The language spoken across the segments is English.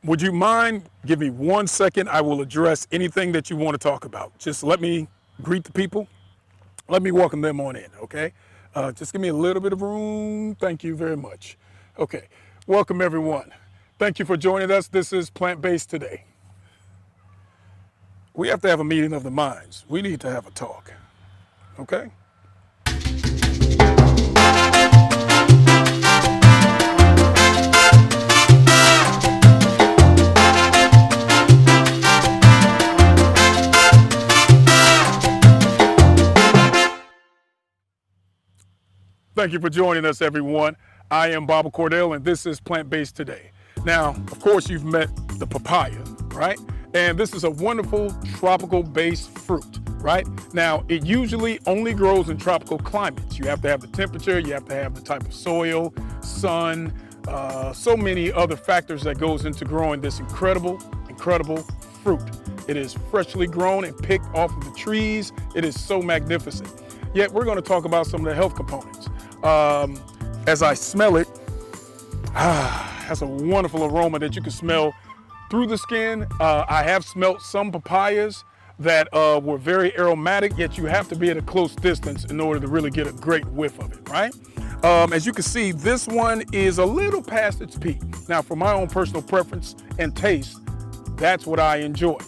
Would you mind, give me 1 second, I will address anything that you want to talk about. Just let me greet the people. Let me welcome them on in, okay? Just give me a little bit of room. Thank you very much. Okay, welcome everyone. Thank you for joining us. This is Plant-Based Today. We have to have a meeting of the minds. We need to have a talk, okay? Thank you for joining us, everyone. I am Cordell, and this is Plant-Based Today. Now, of course, you've met the papaya, right? And this is a wonderful tropical-based fruit, right? Now, it usually only grows in tropical climates. You have to have the temperature, you have to have the type of soil, sun, so many other factors that goes into growing this incredible fruit. It is freshly grown and picked off of the trees. It is so magnificent. Yet, we're going to talk about some of the health components. As I smell it, has a wonderful aroma that you can smell through the skin. I have smelt some papayas that were very aromatic, yet you have to be at a close distance in order to really get a great whiff of it, right? As you can see, this one is a little past its peak. Now, for my own personal preference and taste, that's what I enjoy.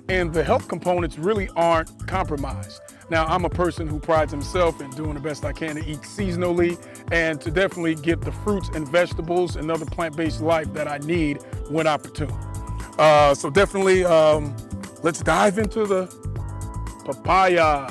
And the health components really aren't compromised. Now, I'm a person who prides himself in doing the best I can to eat seasonally and to definitely get the fruits and vegetables and other plant-based life that I need when opportune. So definitely, let's dive into the papaya.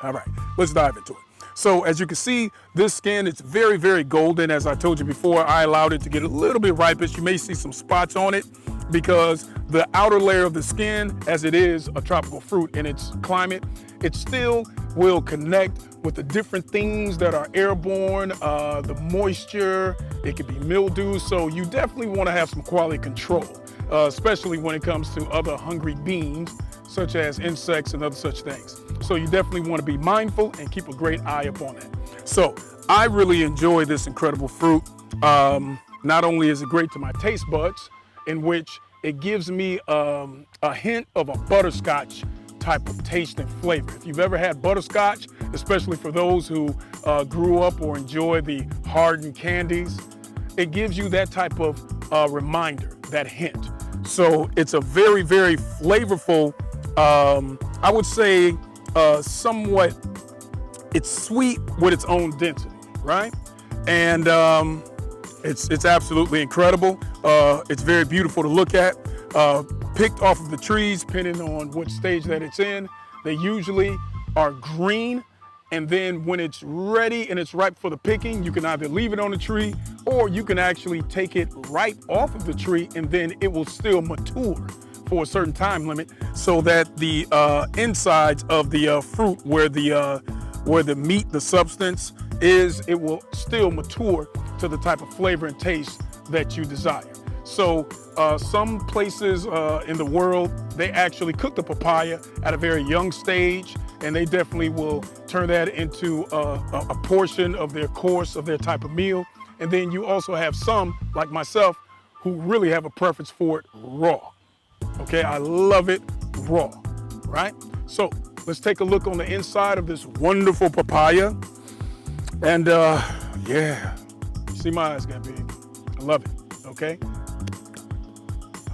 All right, let's dive into it. So as you can see, this skin is very golden. As I told you before, I allowed it to get a little bit ripish. You may see some spots on it because the outer layer of the skin, as it is a tropical fruit in its climate, it still will connect with the different things that are airborne, the moisture, it could be mildew. So you definitely want to have some quality control, especially when it comes to other hungry beings, such as insects and other such things. So you definitely want to be mindful and keep a great eye upon that. So I really enjoy this incredible fruit. Not only is it great to my taste buds, in which it gives me a hint of a butterscotch type of taste and flavor. If you've ever had butterscotch, especially for those who grew up or enjoy the hardened candies, it gives you that type of reminder, that hint. So it's a very flavorful, I would say somewhat, it's sweet with its own density, right? And it's absolutely incredible. It's very beautiful to look at. Picked off of the trees, depending on what stage that it's in. They usually are green, and then when it's ready and it's ripe for the picking, you can either leave it on the tree or you can actually take it right off of the tree, and then it will still mature for a certain time limit, so that the insides of the fruit, where the meat, the substance is, it will still mature to the type of flavor and taste that you desire. So some places in the world, they actually cook the papaya at a very young stage, and they definitely will turn that into a portion of their course, of their type of meal. And then you also have some, like myself, who really have a preference for it raw. Okay, I love it raw, right? So let's take a look on the inside of this wonderful papaya. And yeah, see, my eyes got big. I love it, okay?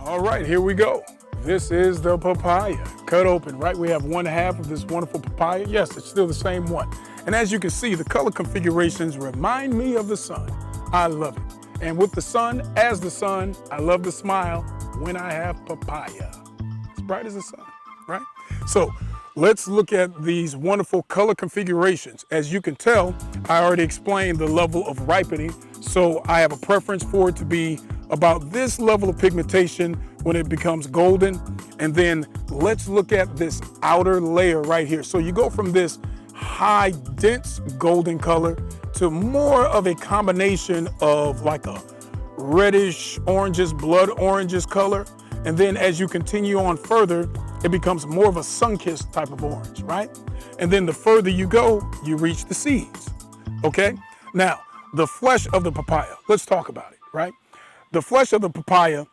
All right, here we go. This is the papaya, cut open, right? We have one half of this wonderful papaya. Yes, it's still the same one. And as you can see, the color configurations remind me of the sun. I love it. And with the sun, as the sun, I love the smile when I have papaya. It's bright as the sun, right? So let's look at these wonderful color configurations. As you can tell, I already explained the level of ripening. So I have a preference for it to be about this level of pigmentation when it becomes golden. And then let's look at this outer layer right here. So you go from this high, dense golden color to more of a combination of like a reddish, oranges, blood oranges color. And then as you continue on further, it becomes more of a sun-kissed type of orange, right? And then the further you go, you reach the seeds, okay? Now, the flesh of the papaya, let's talk about it, right? the flesh of the papaya,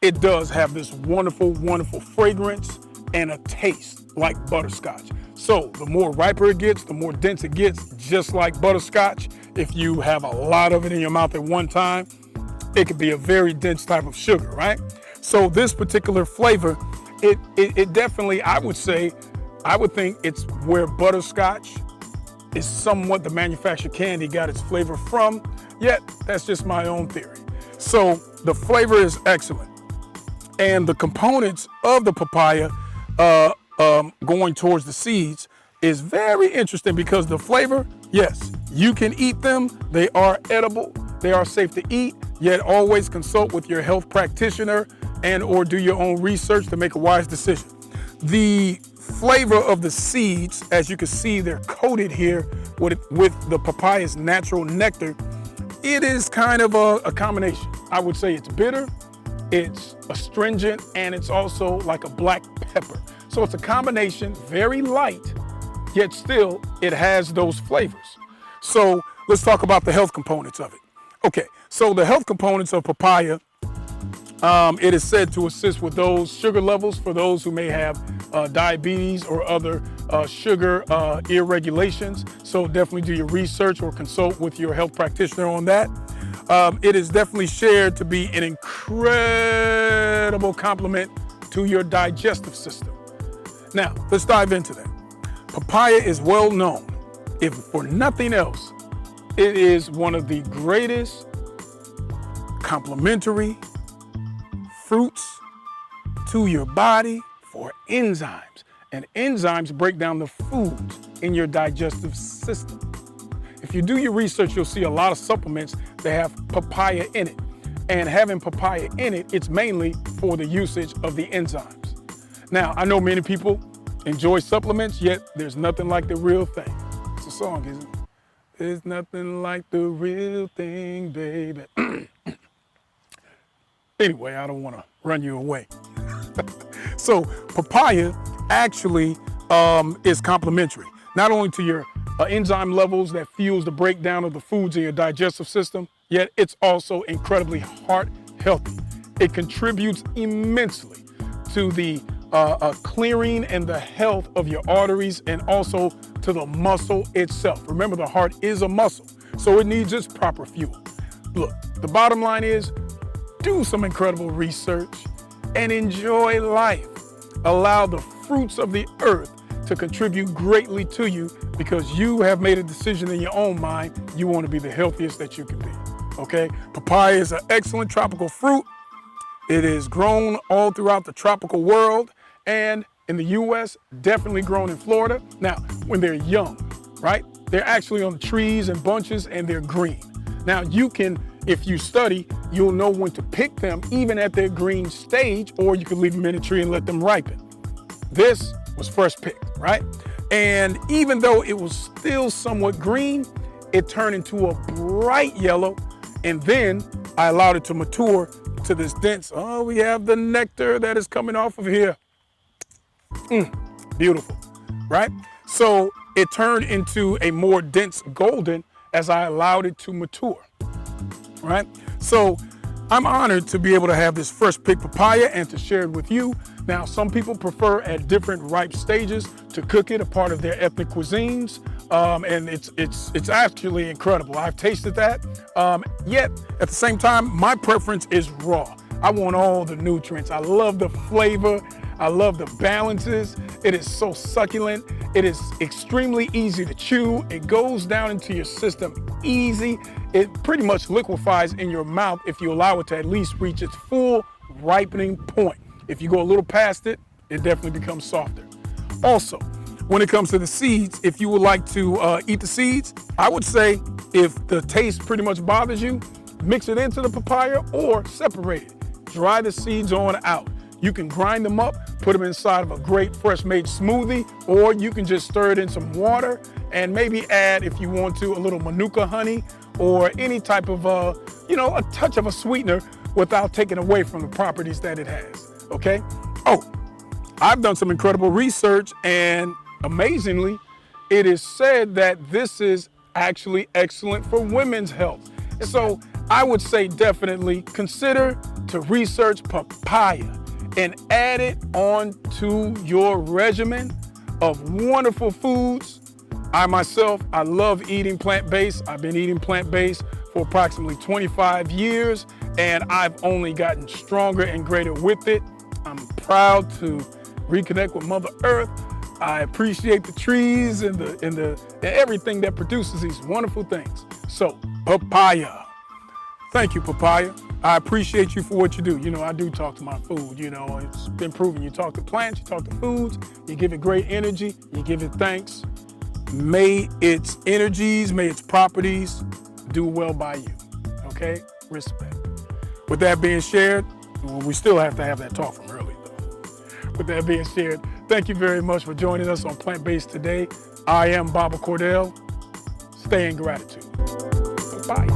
it does have this wonderful, wonderful fragrance and a taste like butterscotch. So the more riper it gets, the more dense it gets, just like butterscotch. If you have a lot of it in your mouth at one time, it could be a very dense type of sugar, right? So this particular flavor, it definitely, I would think it's where butterscotch is somewhat the manufactured candy got its flavor from, yet that's just my own theory. So the flavor is excellent. And the components of the papaya going towards the seeds is very interesting because the flavor, yes, you can eat them. They are edible. They are safe to eat, yet always consult with your health practitioner and or do your own research to make a wise decision. The flavor of the seeds, as you can see, they're coated here with the papaya's natural nectar. It is kind of a combination. I would say it's bitter, it's astringent, and it's also like a black pepper. So it's a combination, very light, yet still it has those flavors. So let's talk about the health components of it. Okay, so the health components of papaya, it is said to assist with those sugar levels for those who may have diabetes or other sugar irregulations. So definitely do your research or consult with your health practitioner on that. It is definitely shared to be an incredible complement to your digestive system. Now, let's dive into that. Papaya is well known, if for nothing else, it is one of the greatest complementary fruits to your body for enzymes. And enzymes break down the foods in your digestive system. If you do your research, you'll see a lot of supplements that have papaya in it. And having papaya in it, it's mainly for the usage of the enzymes. Now, I know many people enjoy supplements, yet there's nothing like the real thing. It's a song, isn't it? There's nothing like the real thing, baby. Anyway, I don't want to run you away. So papaya actually is complementary, not only to your enzyme levels that fuels the breakdown of the foods in your digestive system, yet it's also incredibly heart healthy. It contributes immensely to the clearing and the health of your arteries and also to the muscle itself. Remember, the heart is a muscle, so it needs its proper fuel. Look, the bottom line is do some incredible research and enjoy life. Allow the fruits of the earth to contribute greatly to you because you have made a decision in your own mind. You want to be the healthiest that you can be, okay? Papaya is an excellent tropical fruit. It is grown all throughout the tropical world and in the US, definitely grown in Florida. Now, when they're young, right? They're actually on the trees and bunches and they're green. Now you can, if you study, you'll know when to pick them even at their green stage, or you could leave them in a tree and let them ripen. This was first picked, right? And even though it was still somewhat green, it turned into a bright yellow, and then I allowed it to mature to this dense, oh, we have the nectar that is coming off of here. Beautiful, right? So it turned into a more dense golden as I allowed it to mature, right? So I'm honored to be able to have this first pick papaya and to share it with you. Now, some people prefer at different ripe stages to cook it, a part of their ethnic cuisines, and it's actually incredible. I've tasted that, yet at the same time, my preference is raw. I want all the nutrients. I love the flavor. I love the balances. It is so succulent. It is extremely easy to chew. It goes down into your system easy. It pretty much liquefies in your mouth if you allow it to at least reach its full ripening point. If you go a little past it, it definitely becomes softer. Also, when it comes to the seeds, if you would like to eat the seeds, I would say if the taste pretty much bothers you, mix it into the papaya or separate it. Dry the seeds on out. You can grind them up, put them inside of a great fresh made smoothie, or you can just stir it in some water and maybe add, if you want to, a little manuka honey or any type of, a touch of a sweetener without taking away from the properties that it has, okay? Oh, I've done some incredible research and amazingly, it is said that this is actually excellent for women's health. So I would say definitely consider to research papaya and add it onto your regimen of wonderful foods. I myself, I love eating plant-based. I've been eating plant-based for approximately 25 years, and I've only gotten stronger and greater with it. I'm proud to reconnect with Mother Earth. I appreciate the trees and everything that produces these wonderful things. So, papaya. Thank you, papaya. I appreciate you for what you do. You know, I do talk to my food. You know, it's been proven. You talk to plants, you talk to foods, you give it great energy, you give it thanks. May its energies, may its properties do well by you. Okay? Respect. With that being shared, well, we still have to have that talk from early, though. With that being shared, thank you very much for joining us on Plant-Based today. I am Baba Cordell. Stay in gratitude. Bye.